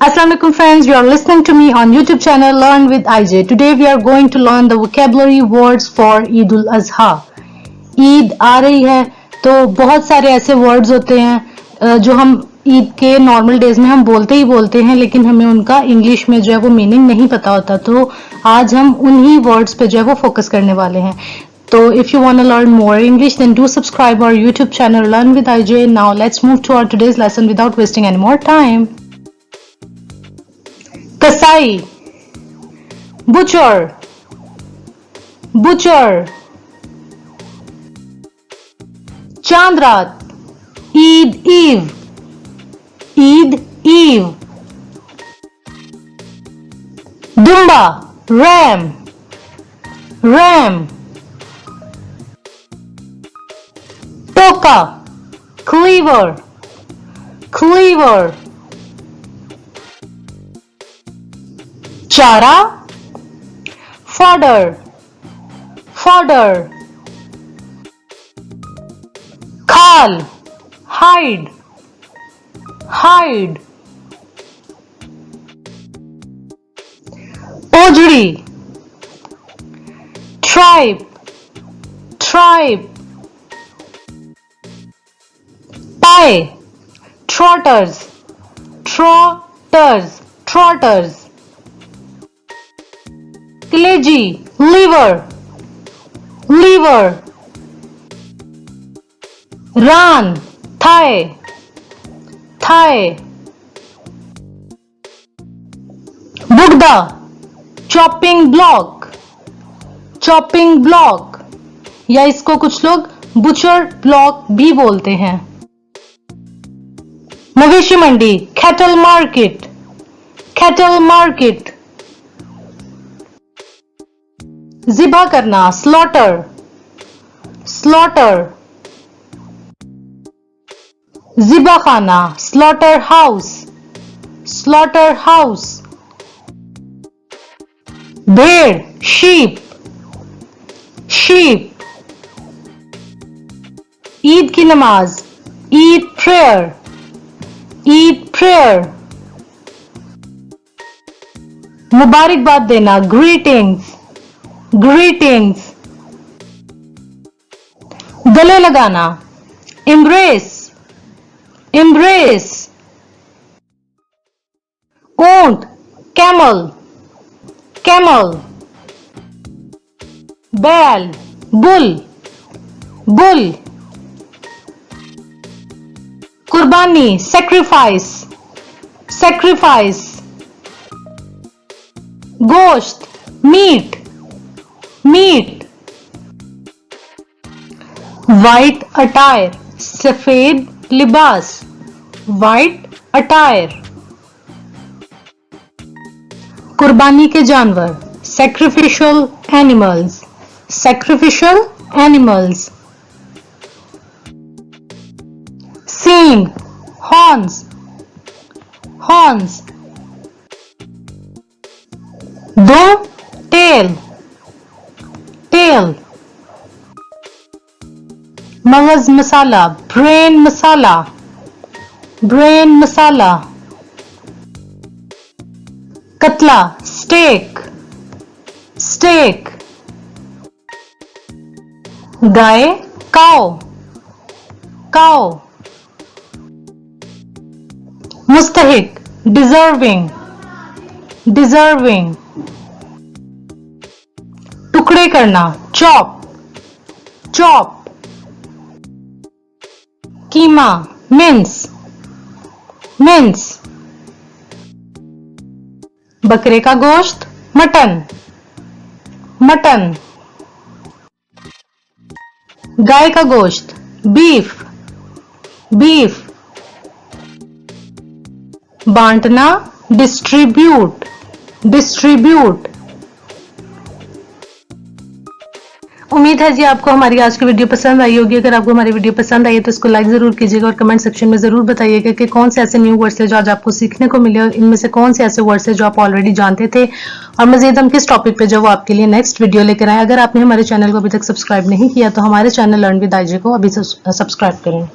Assalamualaikum friends, you are listening to me on YouTube channel Learn with IJ. Today we are going to learn the vocabulary words for Eid al-Azha. Eid आ रही है तो बहुत सारे ऐसे words होते हैं जो हम ईद के नॉर्मल डेज में हम बोलते हैं, लेकिन हमें उनका इंग्लिश में जो है वो मीनिंग नहीं पता होता। तो आज हम उन्हीं वर्ड्स पे जो है वो फोकस करने वाले हैं। तो if you want to learn more English, then do subscribe our YouTube channel Learn with IJ. Now let's move to our today's lesson without wasting any more time. Kasai, butcher, butcher. Chandrat, Eid Eve, Eid Eve. Dumba, ram, ram. Toka, cleaver, cleaver. Chara, fodder, fodder. Khal, hide, hide. Ojri, tribe, tribe. Pie, trotters, trotters, trotters. Kaleji, liver, liver. Ran, thigh, thigh. Bugda, chopping block, chopping block. या इसको कुछ लोग butcher block भी बोलते हैं। मवेशी मंडी, cattle market, cattle market. ज़िबा करना, slaughter, slaughter. ज़िबा खाना, slaughter house, slaughter house. भेड़, sheep, sheep. ईद की नमाज, Eid Prayer, Eid Prayer. मुबारकबाद देना, greetings, greetings. गले लगाना, embrace, embrace. ऊंट, camel, camel. बैल, bull, bull. कुर्बानी, sacrifice, sacrifice. गोश्त, meat, meat. White attire, सफेद लिबास, white attire. कुर्बानी के जानवर, sacrificial animals, sacrificial animals. सींग, horns, horns. दुम, tail, tail. मगज मसाला, brain masala, brain masala. कतला, steak, steak. गाय, cow, cow. मुस्तहिक, deserving, deserving. टुकड़े करना, chop, chop. कीमा, mince, mince. बकरे का गोश्त, मटन, मटन. गाय का गोश्त, beef, beef. बांटना, distribute, distribute. उम्मीद है जी आपको हमारी आज की वीडियो पसंद आई होगी। अगर आपको हमारी वीडियो पसंद आई है तो इसको लाइक जरूर कीजिएगा और कमेंट सेक्शन में जरूर बताइएगा कि कौन से ऐसे न्यू वर्ड्स है जो आज आपको सीखने को मिले और इनमें से कौन से ऐसे वर्ड्स है जो आप ऑलरेडी जानते थे और मजीद हम किस टॉपिक पे जो वो आपके लिए नेक्स्ट वीडियो लेकर आए। अगर आपने हमारे चैनल को अभी तक सब्सक्राइब नहीं किया तो हमारे चैनल लर्न विद आईजे को अभी सब्सक्राइब करें।